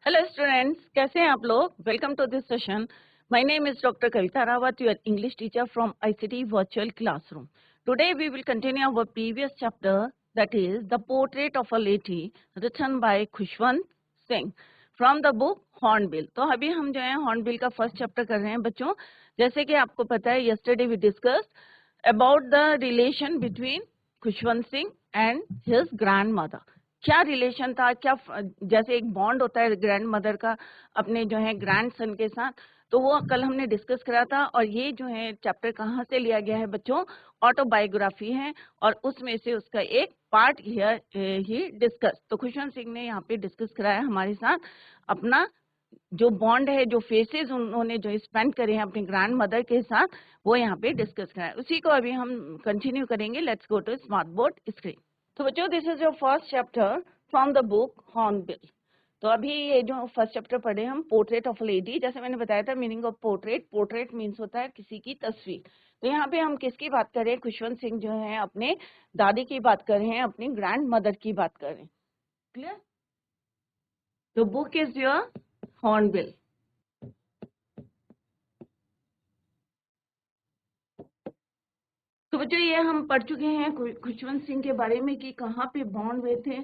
Hello students, कैसे हैं आप लोग? Welcome to this session. My name is doctor Kavita Rawat, your English teacher from ICT virtual classroom. Today we will continue our previous chapter, that is the portrait of a lady, written by Khushwant Singh from the book Hornbill. तो अभी हम जो है hornbill का first chapter कर रहे हैं बच्चों. जैसे कि आपको पता है, yesterday we discuss about the relation between Khushwant Singh and his grand mother. क्या रिलेशन था, क्या जैसे एक बॉन्ड होता है ग्रैंड मदर का अपने जो है ग्रैंड सन के साथ, तो वो कल हमने डिस्कस करा था. और ये जो है चैप्टर कहाँ से लिया गया है बच्चों? ऑटोबायोग्राफी है, और उसमें से उसका एक पार्ट हियर ही डिस्कस. तो खुशवंत सिंह ने यहाँ पे डिस्कस कराया हमारे साथ अपना जो बॉन्ड है, जो फेसेस उन्होंने जो स्पेंड करे हैं अपने ग्रैंड मदर के साथ, वो यहाँ पे डिस्कस कराया. उसी को अभी हम कंटिन्यू करेंगे. Let's go to smart board screen. तो बच्चों, this is your first chapter from the book Hornbill. तो अभी ये जो फर्स्ट चैप्टर पढ़े हम, पोर्ट्रेट ऑफ लेडी. जैसे मैंने बताया था meaning of portrait. Portrait means होता है किसी की तस्वीर. तो यहाँ पे हम किसकी बात कर रहे हैं? खुशवंत सिंह जो है अपने दादी की बात कर रहे हैं, अपनी ग्रैंड मदर की बात कर रहे हैं. क्लियर? तो बुक इज योर हॉर्नबिल. तो बच्चों, ये हम पढ़ चुके हैं खुशवंत सिंह के बारे में कि कहाँ पे बॉर्न हुए थे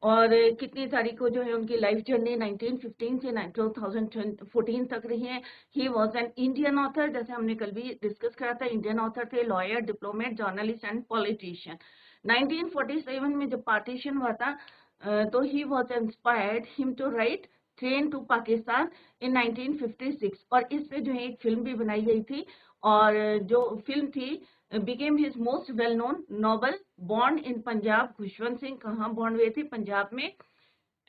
और कितनी तारीख को जो है उनकी लाइफ जर्नी 1915 से 2014 तक रही है. He was an Indian author. जैसे हमने कल भी डिस्कस करा था, इंडियन ऑथर थे, lawyer, diplomat, journalist and politician. 1947 में जब पार्टीशन हुआ था, तो he was inspired him to write Train to Pakistan in 1956. और इस पे जो है एक फिल्म भी बनाई गई थी, और जो फिल्म थी became his most well known novel born in Punjab. Khushwant Singh कहाँ born हुए थे? पंजाब में.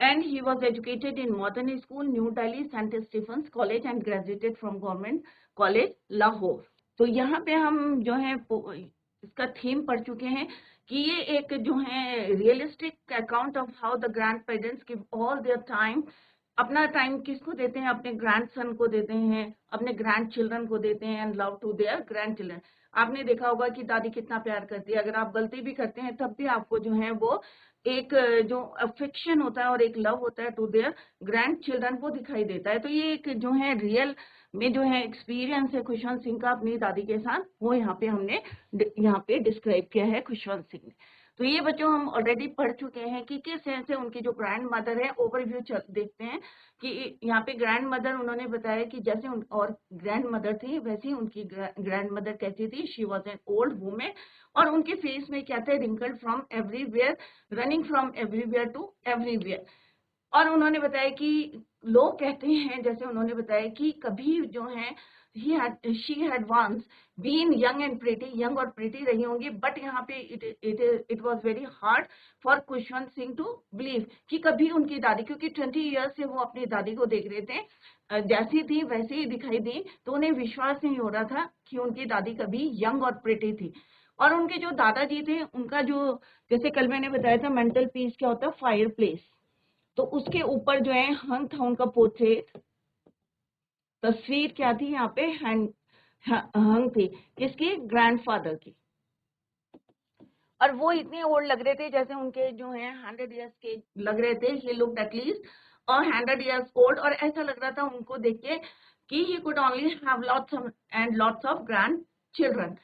And he was educated in modern school, New Delhi, St. Stephen's College and graduated from Government College, Lahore. तो यहाँ पे हम जो है इसका थीम पढ़ चुके हैं कि ये एक जो है realistic account of how the grand parents give all their time. अपना टाइम किसको देते हैं? अपने ग्रैंड सन को देते हैं, अपने ग्रैंड चिल्ड्रन को देते हैं, and love to their grand children. आपने देखा होगा कि दादी कितना प्यार करती है. अगर आप गलती भी करते हैं तब भी आपको जो है वो एक जो अफेक्शन होता है और एक लव होता है टू देयर ग्रैंड चिल्ड्रन वो दिखाई देता है. तो ये एक जो है रियल में जो है एक्सपीरियंस है खुशवंत सिंह का अपनी दादी के साथ, वो यहाँ पे हमने यहाँ पे डिस्क्राइब किया है खुशवंत सिंह ने. तो ये बच्चों हम ऑलरेडी पढ़ चुके हैं कि किस तरह से उनकी जो ग्रैंड मदर है, ओवरव्यू देखते हैं कि यहाँ पे ग्रैंड मदर उन्होंने बताया कि जैसे और ग्रैंड मदर थी वैसे ही उनकी ग्रैंड मदर कैसी थी. She was an old women, और उनके फेस में क्या थे? Wrinkled from everywhere, running from everywhere to everywhere. और उन्होंने बताया कि लोग कहते हैं, जैसे उन्होंने बताया कि कभी जो है she had once been young and pretty, young और pretty रही होंगी. बट यहाँ पे it was very hard for Khushwant Singh to believe कि कभी उनकी दादी, क्योंकि 20 years से वो अपनी दादी को देख रहे थे, जैसी थी वैसे ही दिखाई दी, तो उन्हें विश्वास नहीं हो रहा था कि उनकी दादी कभी यंग और प्रिटी थी. और उनके जो दादाजी थे, उनका जो, जैसे कल मैंने बताया था मेंटल पीस क्या होता है, फायर प्लेस, तो उसके ऊपर जो है हंग था उनका पोर्ट्रेट. तस्वीर क्या थी यहाँ पे? हंग थी. किसकी? ग्रैंडफादर की. और वो इतने ओल्ड लग रहे थे जैसे उनके जो है 100 इयर्स के लग रहे थे. ही लुक्ड एटलीस्ट और 100 इयर्स ओल्ड, और ऐसा लग रहा था उनको देख के कि he could only have lots of grand children.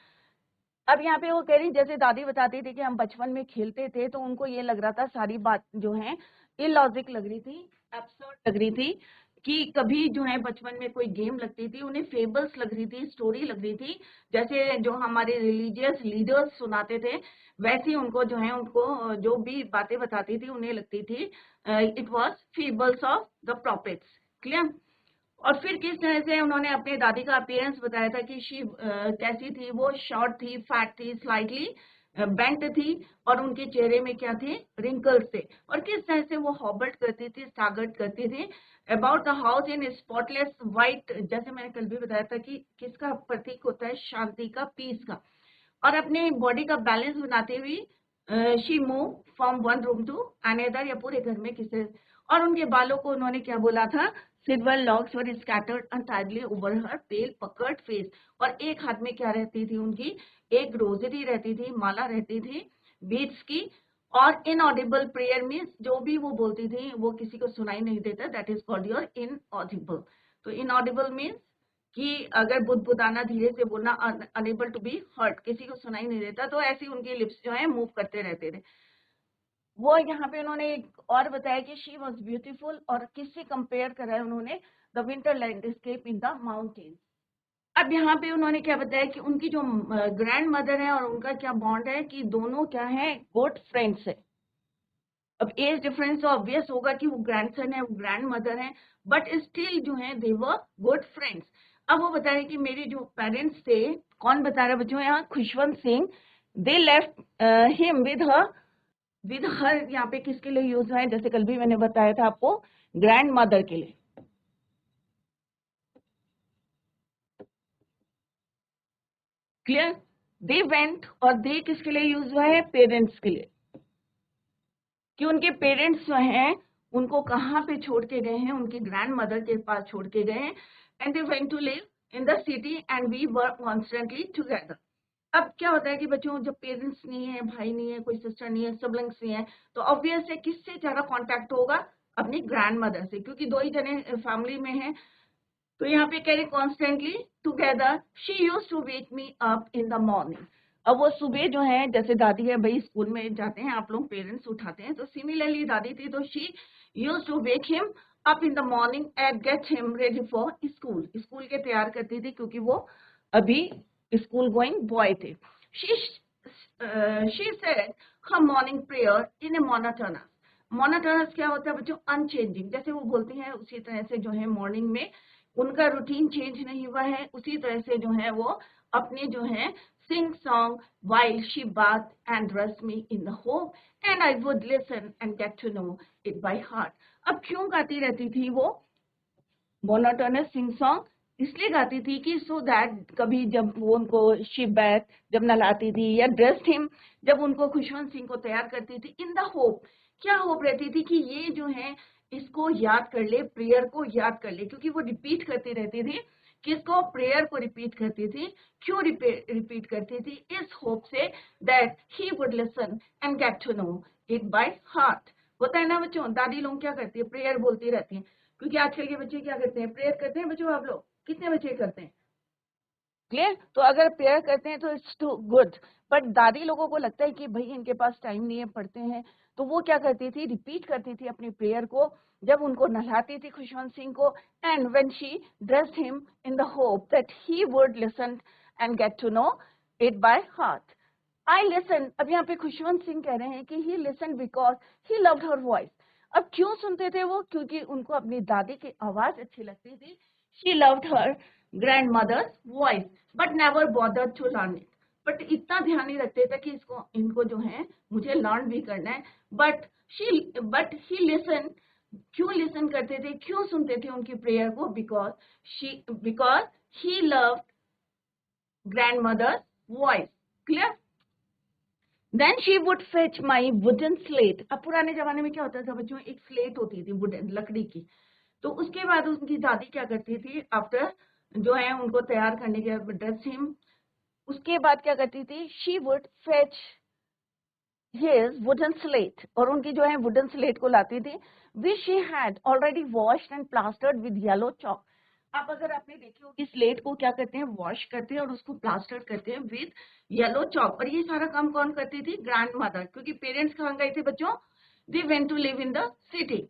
अब यहाँ पे वो कह रही, जैसे दादी बताती थी कि हम बचपन में खेलते थे, तो उनको ये लग रहा था सारी बात जो है इलॉजिक लग रही थी, एब्सर्ड लग रही थी. कि कभी जो है बचपन में कोई गेम लगती थी, उन्हें फेबल्स लग रही थी, स्टोरी लग रही थी, जैसे जो हमारे रिलीजियस लीडर्स सुनाते थे, वैसे उनको जो है उनको जो भी बातें बताती थी उन्हें लगती थी it was fables of the profits. Clear? और फिर किस तरह से उन्होंने अपने दादी का अपीयरेंस बताया था कि शी कैसी थी? वो शॉर्ट थी, फैट थी, स्लाइटली बेंट थी, और उनके चेहरे में क्या थे? रिंकल्स थे. और किस तरह से वो हॉबल्ट करती थी, स्टागर्ट करती थी. About the house in spotless white, जैसे मैंने कल भी बताया था कि किसका प्रतीक होता है? शांति का, पीस का. और अपने बॉडी का बैलेंस बनाते हुए she move from one room to another, या पूरे घर में किसी. और उनके बालों को उन्होंने क्या बोला था? सिल्वर लॉक्स वर स्कैटर्ड अनटाइडली ओवर हर पेल पकर्ड फेस. और एक हाथ में क्या रहती थी उनकी? एक रोजरी रहती थी, माला रहती थी बीड्स की, और इनऑडिबल प्रेयर मीन्स जो भी वो बोलती थी वो किसी को सुनाई नहीं देता, that is called your inaudible. तो इनऑडिबल मीन्स कि अगर बुदबुदाना, धीरे से बोलना, अनेबल टू बी हर्ट, किसी को सुनाई नहीं देता, तो ऐसे उनके लिप्स जो है मूव करते रहते थे। वो यहाँ पे उन्होंने एक और बताया कि शी वॉज ब्यूटीफुल, और किससे कंपेयर करा है उन्होंने, the winter landscape in the mountain. अब यहाँ पे उन्होंने क्या बताया कि उनकी जो ग्रैंड मदर है और उनका क्या बॉन्ड है कि दोनों क्या है, गुड फ्रेंड्स है। अब एज डिफरेंस तो ऑब्वियस होगा कि वो ग्रैंडसन है, वो ग्रैंड मदर है, बट स्टिल जो है दे वर गुड फ्रेंड्स। अब वो बता रहे कि मेरे जो पेरेंट्स थे, कौन बता रहा बच्चों यहाँ, Khushwant Singh, they left him with her, यहाँ पे किसके लिए यूज है, जैसे कल भी मैंने बताया था आपको, ग्रैंड मदर के लिए। क्लियर? दे वेंट, और दे किसके लिए यूज हुआ है, पेरेंट्स के लिए, कि उनके पेरेंट्स जो हैं उनको कहाँ पे छोड़ के गए हैं, उनकी ग्रैंड मदर के पास छोड़ के गए हैं। And they went to live in the city and we were constantly together. अब क्या होता है कि बच्चों, जब पेरेंट्स नहीं है, भाई नहीं है, कोई सिस्टर नहीं है, सिबलिंग्स नहीं है, तो ऑब्वियस है किससे ज्यादा कांटेक्ट होगा, अपनी ग्रैंड मदर से, क्योंकि दो ही जने फैमिली में हैं। तो यहाँ पे कह रहे constantly together, she use to wake me up in the morning. अब वो सुबह जो है, जैसे दादी है भाई, स्कूल में जाते हैं आप लोग, पेरेंट्स उठाते हैं, तो सिमिलरली दादी थी, तो she use to wake him up in the morning and get him ready for school, school के तैयार करती थी, क्योंकि वो अभी स्कूल गोइंग बॉय थे। She said her morning prayer in a monotonous. Monotonous क्या होता है बच्चों, अनचेंजिंग, जैसे वो बोलती हैं उसी तरह से जो है मॉर्निंग में उनका रूटीन चेंज नहीं हुआ है, उसी तरह से जो है वो अपने जो है sing song while she bathed and dressed me in the home, and I would listen and get to know it by heart. अब क्यों गाती रहती थी वो मोनोटोनस सिंग सॉन्ग, इसलिए गाती थी कि सो दैट कभी जब वो उनको शी बैथ जब नहलाती थी, या ड्रेस्ड हिम जब उनको खुशवंत सिंह को तैयार करती थी, इन द होप, क्या होप रहती थी कि ये जो है इसको याद कर ले, प्रेयर को याद कर ले, क्योंकि वो रिपीट करती रहती थी, किसको, प्रेयर को रिपीट करती थी। क्यों रिपीट करती थी, इस होप से that he would listen and get to know it by heart. होता है ना बच्चों, दादी लोग क्या करती है, प्रेयर बोलती रहती है, क्योंकि आजकल के बच्चे क्या करते हैं, प्रेयर करते हैं बच्चों, आप लोग कितने बच्चे करते हैं, क्लियर? तो अगर प्रेयर करते हैं तो इट्स टू गुड, बट दादी लोगों को लगता है कि भाई इनके पास टाइम नहीं है, पढ़ते हैं, तो वो क्या करती थी, रिपीट करती थी अपनी प्रेयर को जब उनको नहलाती थी खुशवंत सिंह को, and when she dressed him in the hope that he would listen and get to know it by heart. I listen, अब यहाँ पे खुशवंत सिंह कह रहे हैं कि he listen because he loved her voice. अब क्यों सुनते थे वो, क्योंकि उनको अपनी दादी की आवाज अच्छी लगती थी। She loved her grandmother's voice but never bothered to learn it, but इतना ध्यान नहीं रखते थे कि इसको इनको जो है मुझे लर्न भी करना है, बट ही लिसन, क्यों लिसन करते थे, क्यों सुनते थे उनकी प्रेयर को, because he loved grandmother's voice। Clear? Then she would fetch my wooden slate. अब पुराने जमाने में क्या होता था बच्चों, एक स्लेट होती थी वुडन, लकड़ी की, तो उसके बाद उनकी दादी क्या करती थी, आफ्टर जो है उनको तैयार करने के बाद ड्रेस हिम, उसके बाद क्या करती थी, she would fetch his wooden slate, और उनकी जो है वुडन स्लेट को लाती थी, which she had already washed and plastered with yellow chalk. अब अगर आपने देखी होगी, स्लेट को क्या करते हैं, वॉश करते हैं और उसको प्लास्टर करते हैं विद येलो चॉक, और ये सारा काम कौन करती थी, ग्रैंड मदर, क्योंकि पेरेंट्स कहाँ गए थे बच्चों, they went to live in the city.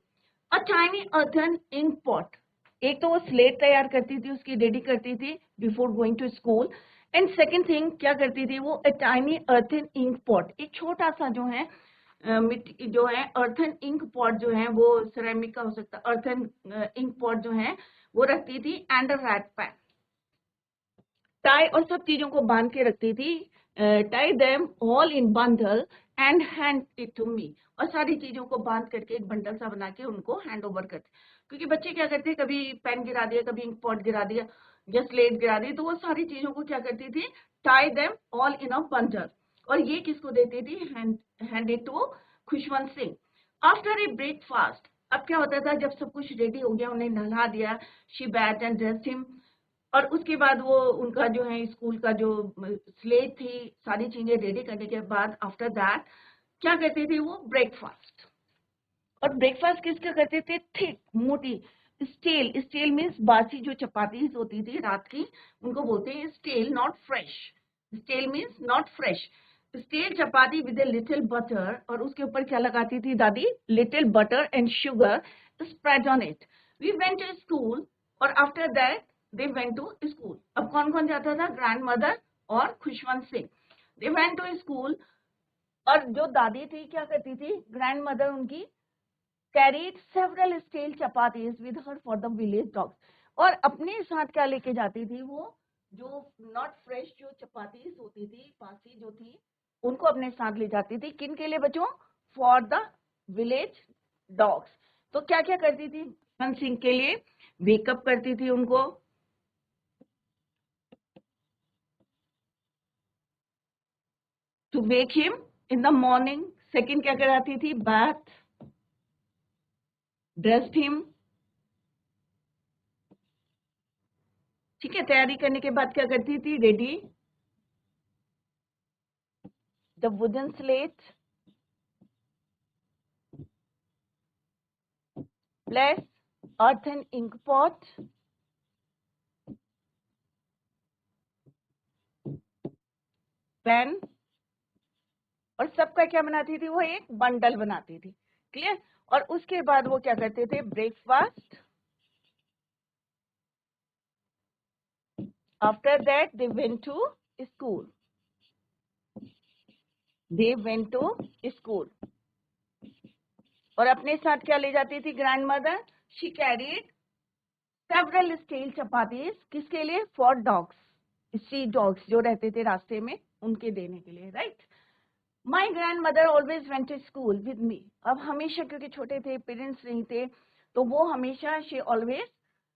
A tiny earthen ink pot, एक तो वो स्लेट तैयार करती थी, उसकी रेडी करती थी before going to school, and second thing क्या करती थी वो, a tiny earthen ink pot, एक छोटा सा जो है मिट्टी जो है, अर्थन इंक पॉट जो है वो सिरेमिक का हो सकता है, अर्थन इंक पॉट जो है वो रखती थी, and a rack pack, tie, और सब चीजों को बांध के रखती थी, tie them all in bundle and hand it to me, और सारी चीजों को बांध करके एक बंडल सा बना के उनको हैंड ओवर करते, क्योंकि बच्चे क्या करते हैं, कभी पेन गिरा दिया, कभी इंक पॉट गिरा दिया, या स्लेट गिरा दी, तो वो सारी चीजों को क्या करती थी, tie them all in a bundle, और ये किसको देती थी, hand it to Khushwant Singh. After a breakfast, अब क्या होता था, जब सब कुछ रेडी हो गया, उन्हें नहला दिया, she bat and dressed him, और उसके बाद वो उनका जो है स्कूल का जो स्लेट थी, सारी चीजें रेडी करने के बाद, आफ्टर दैट क्या करते थे वो? ब्रेकफास्ट। और ब्रेकफास्ट किसका करते थे? थिक, मोटी। स्टेल, स्टेल मीन्स बासी जो चपातीज होती थी रात की, उनको बोलते हैं stale, not fresh. Stale means not fresh. Stale chapati with a little butter, और उसके ऊपर क्या लगाती थी दादी? Little butter and sugar spread on it. We went to school, और after that they went to school. अब कौन कौन जाता था? ग्रैंड मदर और Khushwant Singh. They went to school. और जो दादी थी क्या करती थी? ग्रैंड मदर उनकी carried several stale chapatis with her for the village dogs. और अपने साथ क्या लेके जाती थी वो? जो नॉट फ्रेश जो चपातीज होती थी, बासी जो थी, उनको अपने साथ ले जाती थी। किन के लिए बच्चों? For the village dogs. तो क्या क्या करती थी? मन सिंह के लिए वेकअप करती थी उनको, to wake him in the morning. Second क्या कराती थी? Bath, dressed him. ठीक है, तैयारी करने के बाद क्या करती थी? Ready the wooden slate, place earthen ink pot, pen, और सबका क्या बनाती थी वो? एक बंडल बनाती थी। क्लियर? और उसके बाद वो क्या करते थे? Breakfast. After that they went to school. They went to school. और अपने साथ क्या ले जाती थी grand mother? She carried several steel chapatis. किसके लिए? फॉर डॉग्स, स्ट्रीट डॉग्स जो रहते थे रास्ते में, उनके देने के लिए। Right? My grand mother always went to school with me. अब हमेशा, क्योंकि छोटे थे, पेरेंट्स नहीं थे, तो वो हमेशा she always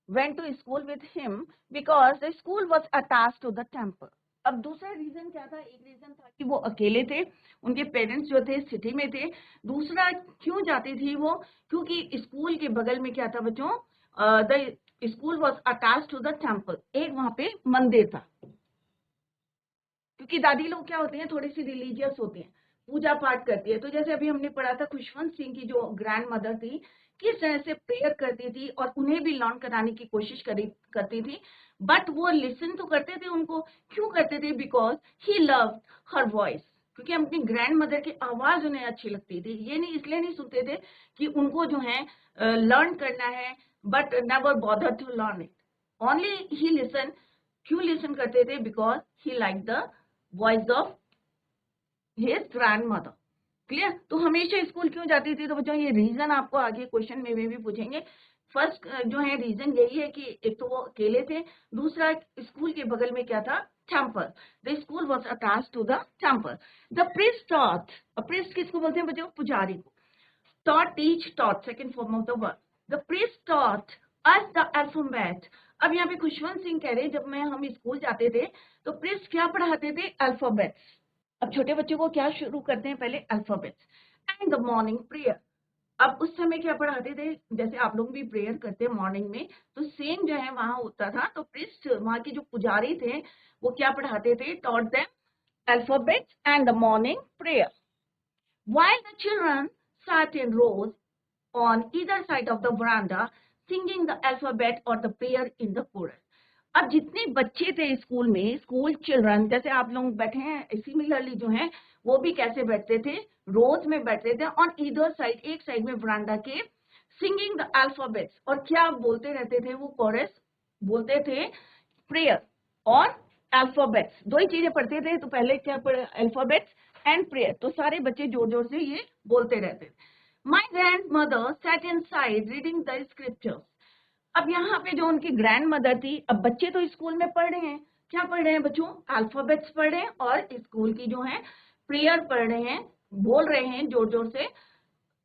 went to school with him because the school was attach to the temple. अब दूसरा रीजन क्या था? एक रीजन था कि वो अकेले थे, उनके पेरेंट्स जो थे सिटी में थे। दूसरा क्यों जाती थी वो? क्योंकि स्कूल के बगल में क्या था बच्चों? The school was attach to the temple. एक वहां पे मंदिर था। क्योंकि दादी लोग क्या होते हैं? थोड़ी सी रिलीजियस होती हैं, पूजा पाठ करती है। तो जैसे अभी हमने पढ़ा था, खुशवंत सिंह की जो ग्रैंड मदर थी, किस तरह से प्रेयर करती थी और उन्हें भी लर्न कराने की कोशिश करती थी। बट वो लिसन तो करते थे उनको। क्यों करते थे? Because he love her voice. क्योंकि अपनी ग्रैंड मदर की आवाज उन्हें अच्छी लगती थी। ये नहीं, इसलिए नहीं सुनते थे कि उनको जो है लर्न करना है, but never bother to learn it. Only he listen. क्यों लिसन करते थे? Because he like the voice of his grand mother. Clear? तो हमेशा स्कूल क्यों जाती थी? तो बच्चों ये रीजन आपको आगे क्वेश्चन में भी पूछेंगे। फर्स्ट जो है रीजन यही है कि एक तो वो अकेले थे, दूसरा स्कूल के बगल में क्या था? Temple. The school was attach to the temple. The priest taught. Priest किसको बोलते हैं बच्चों? पुजारी को। taught, teach, taught, second form of the verb. The priest taught us the alphabet. अब यहाँ पे खुशवंत सिंह कह रहे, जब हम स्कूल जाते थे तो प्रिस्ट क्या पढ़ाते थे? अल्फाबेट्स। अब छोटे बच्चों को क्या शुरू करते हैं? पहले alphabets and the morning prayer. अब उस समय क्या पढ़ाते थे? जैसे आप लोग भी प्रेयर करते हैं मॉर्निंग में, तो सेम जो है वहां होता था। तो प्रिस्ट, वहां के जो पुजारी थे, वो क्या पढ़ाते थे? taught them alphabets and the morning prayer. While the children sat in rows on either side of the veranda, singing the alphabet or the prayer in the chorus. अब जितने बच्चे थे स्कूल में, स्कूल चिल्ड्रन, जैसे आप लोग बैठे हैं, सिमिलरली जो है वो भी कैसे बैठते थे? रोज में बैठते थे ऑन ईदर साइड, एक साइड में वरांडा के, सिंगिंग द अल्फाबेट्स। और क्या बोलते रहते थे वो? कोरस बोलते थे, प्रेयर और अल्फाबेट्स। दो ही चीजें पढ़ते थे। तो पहले क्या पढ़े? Alphabets and prayer. तो सारे बच्चे जोर जोर से ये बोलते रहते थे। माई grand mother said inside reading the scriptures. अब यहाँ पे जो उनकी ग्रैंड मदर थी, अब बच्चे तो स्कूल में पढ़ रहे हैं, क्या पढ़ रहे हैं बच्चों? अल्फाबेट्स पढ़ रहे हैं और स्कूल की जो है प्रेयर पढ़ रहे हैं, बोल रहे हैं जोर जोर से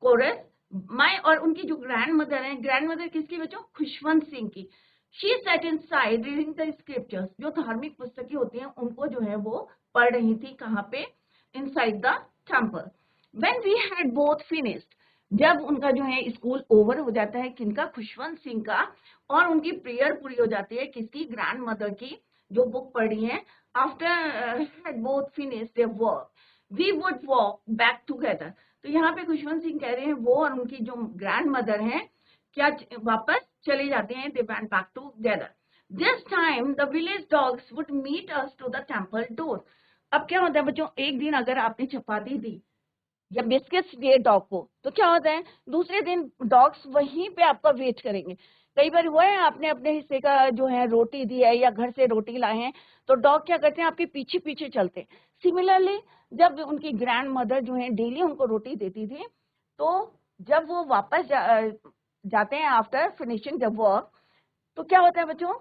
कोरस। माय, और उनकी जो ग्रैंड मदर है, ग्रैंड मदर किसकी बच्चों? खुशवंत सिंह की। She sat inside reading the scriptures. जो धार्मिक पुस्तकें होती हैं उनको जो है वो पढ़ रही थी। कहाँ पे? Inside the temple. When we had both finished, जब उनका जो है स्कूल ओवर हो जाता है, किनका? खुशवंत सिंह का। और उनकी प्रेयर पूरी हो जाती है, किसकी? ग्रैंड मदर की, जो बुक पढ़ी है। After had both finished their work, we would walk back together. तो यहाँ पे खुशवंत सिंह कह रहे हैं वो और उनकी जो ग्रैंड मदर हैं क्या वापस चले जाते हैं, they went back together. This time the village dogs would meet us to the temple door. अब क्या होता है बच्चों, एक दिन अगर आपने चपाती दी या बिस्किट्स दिए डॉग को तो क्या होता है, दूसरे दिन डॉग्स वहीं पे आपका वेट करेंगे। कई बार हुआ है आपने अपने हिस्से का जो है रोटी दी है या घर से रोटी लाए हैं तो डॉग क्या करते हैं, आपके पीछे पीछे चलते हैं। सिमिलरली जब उनकी ग्रैंड मदर जो है डेली उनको रोटी देती थी, तो जब वो वापस जाते हैं आफ्टर फिनिशिंग द वर्क, तो क्या होता है बच्चों,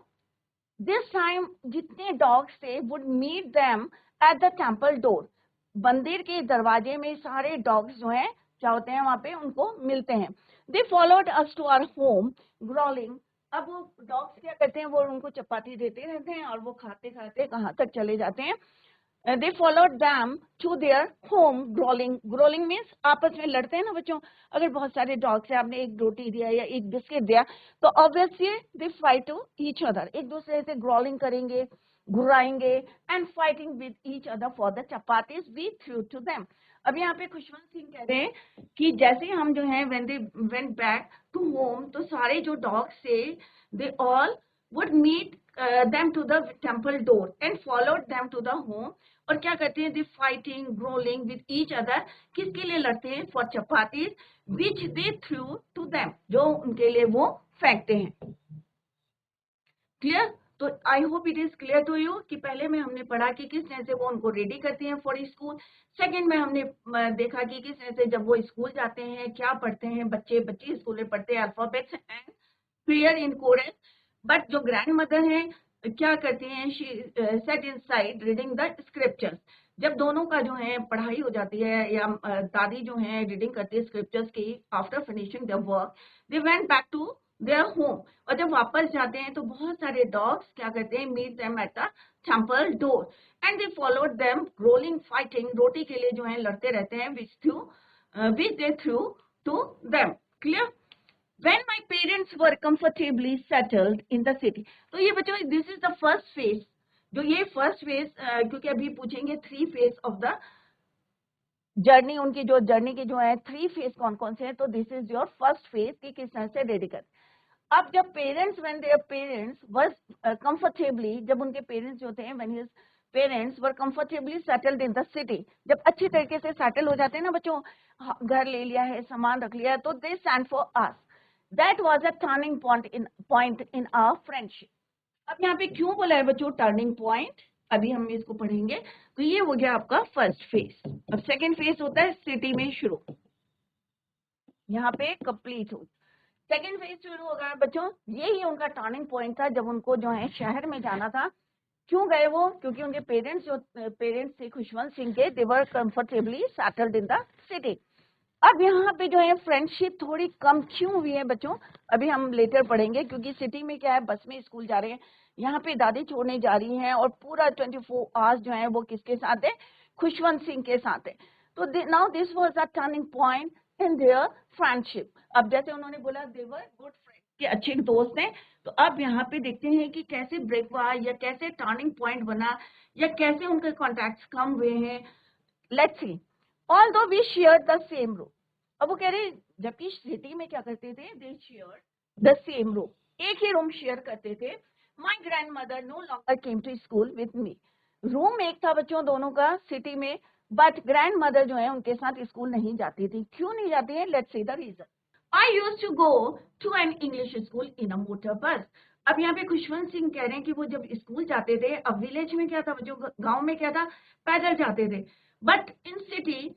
दिस टाइम जितने डॉग्स थे would meet them at the temple door. मंदिर के दरवाजे में सारे डॉग्स जो हैं क्या होते हैं, वहां पे उनको मिलते हैं। They followed us to our home growling. अब वो डॉग्स क्या करते हैं, वो उनको चपाती देते रहते हैं और वो खाते खाते कहाँ तक चले जाते हैं। They followed them to their home growling. Growling means आपस में लड़ते हैं ना बच्चों, अगर बहुत सारे डॉग्स हैं, आपने एक रोटी दिया या एक बिस्किट दिया तो obviously they fight to each other, एक दूसरे से ग्रोलिंग करेंगे, घुराएंगे and fighting with each other for the chapatis we threw to them. अब यहाँ पे खुशवंत सिंह कह रहे हैं कि जैसे हम जो है when they went back to home, तो सारे जो डॉग्स थे they all would meet them to the temple door and followed them to the home। और क्या करते हैं, they fighting growling with each other, किसके लिए लड़ते हैं, for chapatis which they threw to them, जो उनके लिए वो फेंकते हैं। क्लियर? तो I hope it is clear to you कि पहले में हमने पढ़ा कि किस तरह से वो उनको रेडी करती हैं फॉर स्कूल। सेकंड में हमने देखा कि किस तरह से जब वो स्कूल जाते हैं क्या पढ़ते हैं, बच्चे स्कूल में पढ़ते हैं alphabets and clear in chorus. But जो ग्रैंड मदर है क्या करती हैं, she sat inside reading the scriptures. जब दोनों का जो है पढ़ाई हो जाती है या दादी जो है रीडिंग करती है स्क्रिप्चर्स की, after finishing the work they went back to their home. और जब वापस जाते हैं तो बहुत सारे डॉग्स क्या करते हैं, meet them at the temple door and they followed them rolling fighting, रोटी के लिए जो है लड़ते रहते हैं which they threw to them. Clear? When my parents were comfortably settled in the city। तो ये बच्चों this is the first phase। जो ये फर्स्ट फेज, क्योंकि अभी पूछेंगे 3 फेज ऑफ द जर्नी, उनकी जो जर्नी के जो है 3 फेज कौन कौन से हैं, तो this is your first phase कि किस तरह से रेडी कर। अब जब parents when their parents was comfortably, जब उनके पेरेंट्स जो थे when his parents were comfortably settled in the city, जब अच्छी तरीके से सेटल हो जाते हैं ना बच्चों, घर ले लिया है, सामान रख लिया है, तो they send for us. That was a turning point in our friendship. अब यहाँ पे क्यों बोला है बच्चों टर्निंग पॉइंट, अभी हम इसको पढ़ेंगे। तो ये हो गया आपका फर्स्ट फेज। अब सेकेंड फेज होता है सिटी में शुरू, यहाँ पे कंप्लीट हो। सेकेंड फेज शुरू होगा बच्चों, यही उनका टर्निंग पॉइंट था जब उनको जो है शहर में जाना था। क्यों गए वो, क्योंकि उनके पेरेंट्स थे खुशवंत सिंह के, they were comfortably settled in the city. अब यहाँ पे जो है फ्रेंडशिप थोड़ी कम क्यों हुई है बच्चों, अभी हम लेटर पढ़ेंगे, क्योंकि सिटी में क्या है बस में स्कूल जा रहे हैं, यहाँ पे दादी छोड़ने जा रही हैं और पूरा 24 आवर्स जो है वो किसके साथ है, खुशवंत सिंह के साथ है। तो now this was a turning point in their friendship. अब जैसे उन्होंने बोला दे वर गुड फ्रेंड, के अच्छे दोस्त हैं, तो अब यहाँ पे देखते हैं कि कैसे ब्रेक हुआ या कैसे टर्निंग पॉइंट बना या कैसे उनके कॉन्टैक्ट्स कम हुए हैं। Let's see. Although we share the same room. अब वो कह रहे जबकि सिटी में क्या करते थे, they share the same room, एक ही रूम शेयर करते थे। My grandmother no longer came to school with me. Room एक था बच्चों दोनों का सिटी में, बट ग्रैंड मदर जो है उनके साथ स्कूल नहीं जाती थी। क्यों नहीं जाती है, let's see the reason. I used to go to an English school in a motor bus. अब यहाँ पे खुशवंत सिंह कह रहे हैं कि वो जब स्कूल जाते थे, अब विलेज में क्या था बच्चों, गांव में क्या था, पैदल जाते थे, बट इन सिटी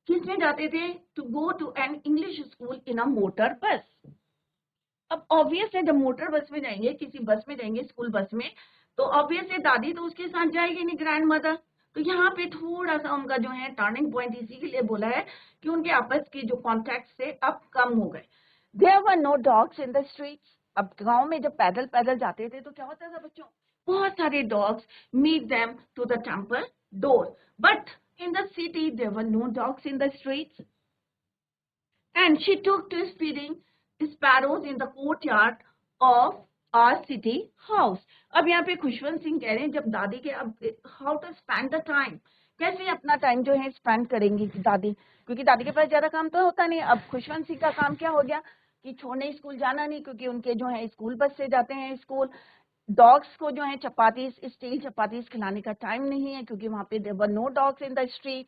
किसमें जाते थे, to go to an English school in a motor bus. अब ऑब्वियस है जब मोटर बस में जाएंगे, किसी बस में जाएंगे स्कूल बस में, तो ऑब्वियस है दादी तो उसके साथ जाएगी नहीं, ग्रैंड मदर। तो यहाँ पे थोड़ा सा उनका जो है टर्निंग पॉइंट इसी के लिए बोला है कि उनके आपस के जो कॉन्टैक्ट से अब कम हो गए। There were no dogs in the streets. अब गांव में जब पैदल पैदल जाते थे तो क्या होता था बच्चों, बहुत सारे dogs meet them to the temple door, but in the city there were no dogs in the streets, and she took to feeding sparrows in the courtyard of our city house। अब यहाँ पे खुशवंत सिंह कह रहे हैं जब दादी के अब how to spend the time, कैसे अपना टाइम जो है स्पेंड करेंगी दादी, क्योंकि दादी के पास ज्यादा काम तो होता नहीं। अब खुशवंत सिंह का काम क्या हो गया कि छोड़ने स्कूल जाना नहीं, क्योंकि उनके जो है स्कूल बस से जाते हैं स्कूल। डॉग्स को जो है चपातीस, स्टील चपातीस खिलाने का टाइम नहीं है, क्योंकि वहां पे there were no dogs in the street.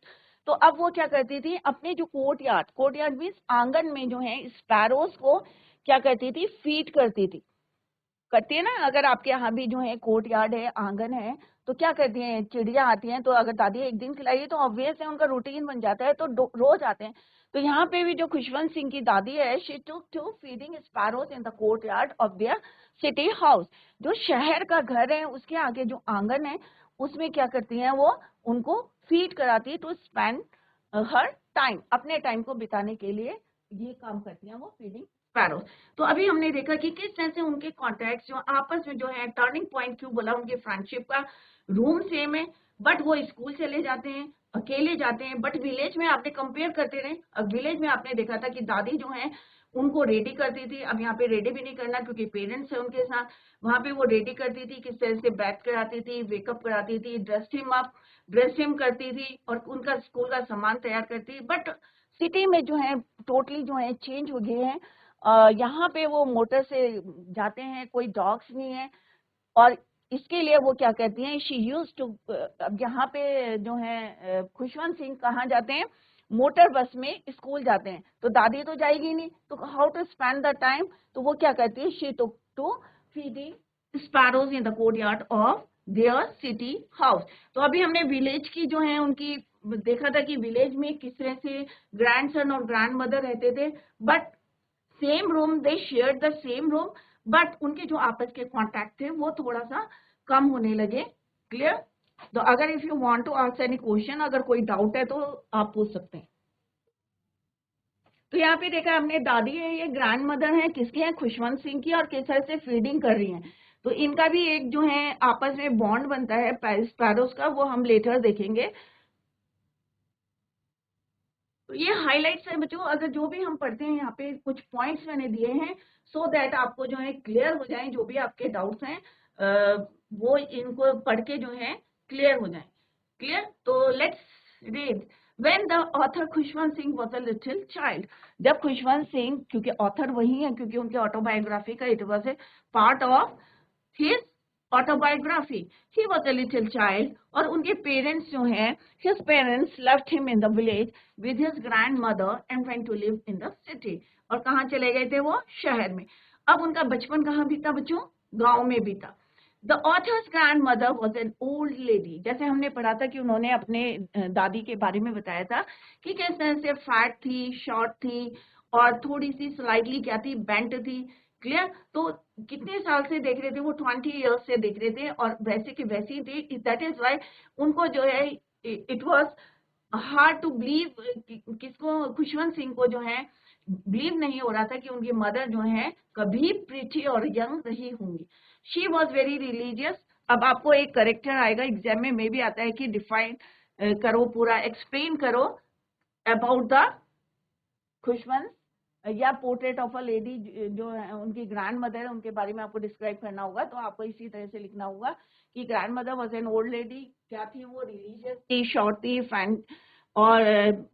तो अब वो क्या करती थी, अपने जो कोर्ट यार्ड मीन्स आंगन में जो है स्पैरोज को क्या करती थी, फीड करती है ना। अगर आपके यहाँ भी जो है कोर्ट यार्ड है, आंगन है, तो क्या करती हैं, चिड़िया आती हैं, तो अगर दादी एक दिन खिलाइए तो ऑब्वियस है उनका रूटीन बन जाता है, तो रोज आते हैं। तो यहाँ पे भी जो खुशवंत सिंह की दादी है, she took to feeding sparrows in the courtyard of their city house. जो शहर का घर है उसके आगे जो आंगन है, उसमें क्या करती हैं वो, उनको फीड कराती है, टू स्पेंड हर टाइम, अपने टाइम को बिताने के लिए ये काम करती हैं वो, फीडिंग स्पैरोज। तो अभी हमने देखा कि किस तरह से उनके कॉन्टैक्ट जो आपस में जो है, टर्निंग पॉइंट क्यों बोला, उनके फ्रेंडशिप का रूम सेम है, बट वो स्कूल चले जाते हैं, अकेले जाते हैं। बट विलेज में आपने कंपेयर करते रहे, अब विलेज में आपने देखा था कि दादी जो है उनको रेडी करती थी। अब यहाँ पे रेडी भी नहीं करना, क्योंकि पेरेंट्स है उनके साथ। वहां पे वो रेडी करती थी, किस तरह से बैथ कराती थी, वेकअप कराती थी, ड्रेस हिम करती थी, और उनका स्कूल का सामान तैयार करती। बट सिटी में जो है टोटली जो है चेंज हो गए हैं। यहाँ पे वो मोटर से जाते हैं, कोई डॉग्स नहीं है, और इसके लिए वो क्या कहती हैं, शी यूज टू, अब यहाँ पे जो है खुशवंत सिंह कहाँ जाते हैं, मोटर बस में स्कूल जाते हैं। तो दादी तो जाएगी नहीं, तो how to spend the time, तो वो क्या कहती है, she took to feeding sparrows in the courtyard of their city house. तो अभी हमने विलेज की जो है उनकी देखा था कि विलेज में किस तरह से ग्रैंडसन और ग्रैंड मदर रहते थे, but same room, they share the same room, but उनके जो आपस के कॉन्टैक्ट थे वो थोड़ा सा कम होने लगे। क्लियर? तो अगर if you want to ask any question, अगर कोई डाउट है तो आप पूछ सकते हैं। तो यहाँ पे देखा हमने, दादी है, ये ग्रैंड मदर है किसकी है, खुशवंत सिंह की, और किस तरह से फीडिंग कर रही हैं। तो इनका भी एक जो है आपस में बॉन्ड बनता है पैरोस का, वो हम लेटर देखेंगे। तो ये हाइलाइट्स है बच्चों, अगर जो भी हम पढ़ते हैं यहाँ पे कुछ पॉइंट्स मैंने दिए हैं, सो दैट आपको जो है क्लियर हो जाए, जो भी आपके डाउट्स हैं वो इनको पढ़ के जो है क्लियर हो जाए। क्लियर? तो let's read. When the author Khushwant Singh was a little child, जब खुशवंत सिंह, क्योंकि ऑथर वही है, क्योंकि उनके ऑटोबायोग्राफी का it was a part of his autobiography, he was a little child, और उनके पेरेंट्स जो हैं, his parents left him in the village with his grand mother and went to live in the city. और कहाँ चले गए थे वो? शहर में। अब उनका बचपन कहाँ बीता बच्चों? गांव में बीता। The author's grand mother was an old lady, जैसे हमने पढ़ा था कि उन्होंने अपने दादी के बारे में बताया था कि किस तरह से फैट थी, शॉर्ट थी, और थोड़ी सी स्लाइटली क्या थी, बेंट थी। क्लियर? तो कितने साल से देख रहे थे वो? 20 ईयर्स से देख रहे थे, और वैसे की वैसी थी। दैट इज वाई उनको जो है it was hard to believe, किसको? खुशवंत सिंह को जो है बिलीव नहीं हो रहा था कि उनकी मदर जो है कभी प्रिटी और यंग रही होंगी। She was very religious. अब आपको एक करेक्टर आएगा एग्जाम में, भी आता है कि डिफाइन करो, पूरा एक्सप्लेन करो अबाउट द खुशवंत, या पोर्ट्रेट ऑफ अ लेडी, जो है उनकी ग्रैंड मदर है, उनके बारे में आपको डिस्क्राइब करना होगा। तो आपको इसी तरह से लिखना होगा कि grand mother was an old lady, क्या थी वो? रिलीजियस थी, शॉर्ट थी,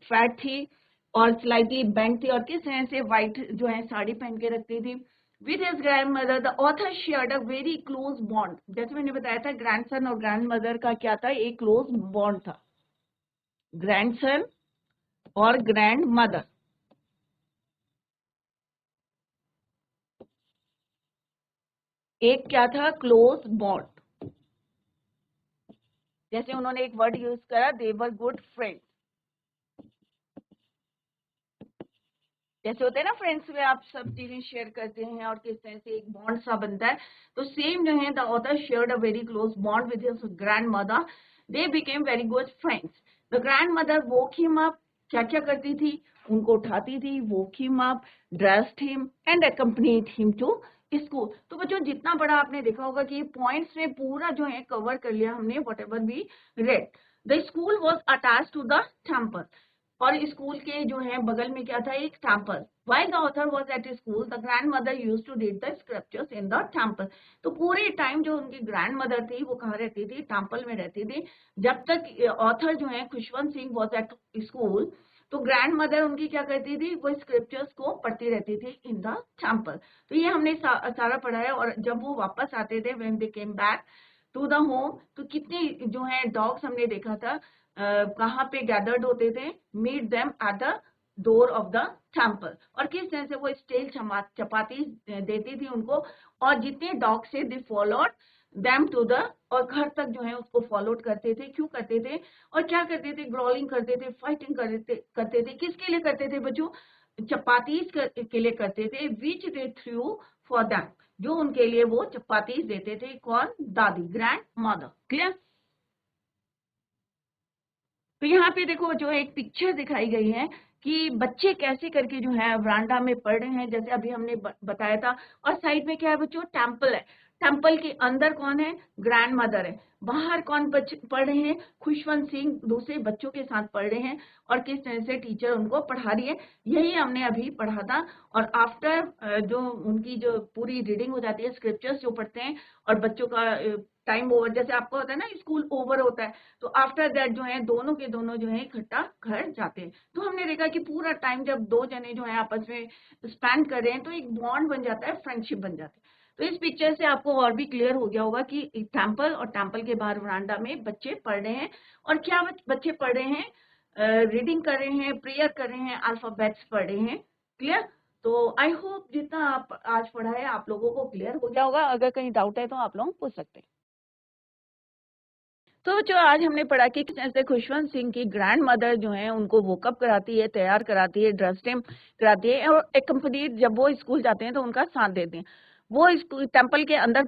फैट थी, और स्लाइटली बेंट थी, और किस तरह से व्हाइट जो है साड़ी पहन के रखती थी। With his grand mother the author shared a very close bond, जैसे मैंने बताया था ग्रैंडसन और ग्रैंड मदर का क्या था, एक क्लोज बॉन्ड था। ग्रैंडसन और ग्रैंड मदर, एक क्या था? Close bond. जैसे उन्होंने एक वर्ड यूज करा, दे वर गुड फ्रेंड्स। जैसे होते हैं ना फ्रेंड्स में आप सब चीजें शेयर करते हैं और किस तरह से एक बॉन्ड सा बनता है, तो सेम जो है the author shared a very close bond with his grand mother, they became very good friends. The grandmother woke him up, क्या क्या करती थी? उनको उठाती थी, woke him up, dressed him and accompanied him to school. तो बच्चों जितना बड़ा आपने देखा होगा कि पॉइंट्स में पूरा जो है कवर कर लिया हमने, whatever we read. The school was attach to the temple, और स्कूल के जो है बगल में क्या था, एक temple. While the author was at school, the grandmother used to read the scriptures in the temple. तो पूरे टाइम जो उनकी ग्रैंड मदर थी वो कहाँ रहती थी, टेम्पल में रहती थी। जब तक ऑथर जो है Khushwant Singh was at school, तो ग्रैंड मदर उनकी क्या करती थी, वो स्क्रिप्चर्स को पढ़ती रहती थी इन द टेम्पल। तो ये हमने सारा पढ़ा है। और जब वो वापस आते थे, when they came back to the home, तो कितने जो है डॉग्स हमने देखा था कहाँ पे गैदर्ड होते थे, meet them at the door of the temple. और किस तरह से वो स्टील चपाती देती थी उनको, और जितने डॉग से they followed them to the, और घर तक जो है उसको फॉलोड करते थे। क्यों करते थे और क्या करते थे, ग्रोलिंग करते थे, फाइटिंग करते थे। किसके लिए करते थे बच्चों, चपातीज के लिए करते थे, विच दे थ्रू फॉर दैम, जो उनके लिए वो चपातीज देते थे। कौन, दादी, ग्रैंड मदर। क्लियर। तो यहाँ पे देखो जो एक पिक्चर दिखाई गई है कि बच्चे कैसे करके जो है वरांडा में पढ़ रहे हैं, जैसे अभी हमने बताया था। और साइड में क्या है बच्चों, टेम्पल है। टेम्पल के अंदर कौन है, ग्रैंड मदर है। बाहर कौन पढ़ रहे हैं, खुशवंत सिंह दूसरे बच्चों के साथ पढ़ रहे हैं। और किस तरह से टीचर उनको पढ़ा रही है, यही हमने अभी पढ़ा था। और आफ्टर जो उनकी जो पूरी रीडिंग हो जाती है, स्क्रिप्चर्स जो पढ़ते हैं, और बच्चों का टाइम ओवर, जैसे आपको होता है ना स्कूल ओवर होता है, तो आफ्टर दैट जो है दोनों के दोनों जो है इकट्ठा घर जाते हैं। तो हमने देखा कि पूरा टाइम जब दो जने जो है आपस में स्पेंड कर रहे हैं, तो एक बॉन्ड बन जाता है, फ्रेंडशिप बन जाती है। तो इस पिक्चर से आपको और भी क्लियर हो गया होगा कि टेम्पल और टेम्पल के बाहर वरांडा में बच्चे पढ़ रहे हैं। और क्या बच्चे पढ़ रहे हैं, रीडिंग कर रहे हैं, प्रेयर कर रहे हैं, अल्फाबेट्स पढ़ रहे हैं। क्लियर। तो आई होप जितना आप आज पढ़ा है आप लोगों को क्लियर हो गया होगा। अगर कहीं डाउट है तो आप लोग पूछ सकते हैं। तो जो आज हमने पढ़ा कि किस तरह से खुशवंत सिंह की ग्रैंड मदर जो है उनको वोकअप कराती है, तैयार कराती है, ड्रेस टेम कराती है, और एक कंपनी जब वो स्कूल जाते हैं तो उनका साथ देते हैं। वो टेम्पल के अंदर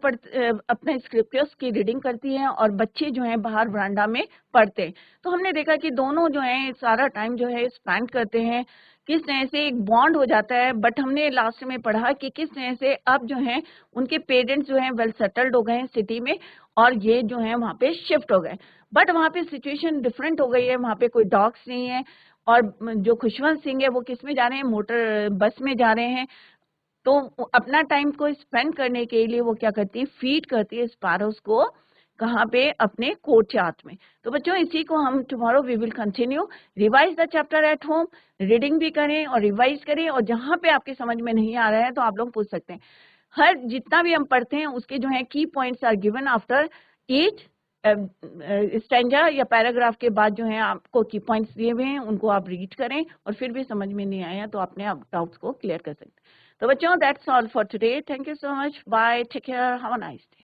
अपने स्क्रिप्चर्स की रीडिंग करती है, और बच्चे जो हैं बाहर वरांडा में पढ़ते हैं। तो हमने देखा कि दोनों जो है सारा टाइम जो है स्पेंड करते हैं, किस तरह से एक बॉन्ड हो जाता है। बट हमने लास्ट में पढ़ा कि किस तरह से अब जो है उनके पेरेंट्स जो हैं वेल सेटल्ड हो गए हैं सिटी में, और ये जो है वहाँ पे शिफ्ट हो गए। बट वहाँ पे सिचुएशन डिफरेंट हो गई है, वहाँ पे कोई डॉग्स नहीं है। और जो खुशवंत सिंह है वो किस में जा रहे हैं, मोटर बस में जा रहे हैं। तो अपना टाइम को स्पेंड करने के लिए वो क्या करती है, फीड करती है स्पैरोस को, कहाँ पे, अपने कोर्टयार्ड में। तो बच्चों इसी को हम tomorrow we will continue, revise the chapter at home, reading भी करें और रिवाइज करें। और जहाँ पे आपके समझ में नहीं आ रहा है तो आप लोग पूछ सकते हैं। हर जितना भी हम पढ़ते हैं उसके जो है की points are given after each stanza या पैराग्राफ के बाद जो है आपको की पॉइंट्स दिए हुए हैं, उनको आप रीड करें। और फिर भी समझ में नहीं आया तो अपने आप डाउट्स को क्लियर कर सकते हैं। तो बच्चों that's all for today. Thank you so much, bye, take care, have a nice day.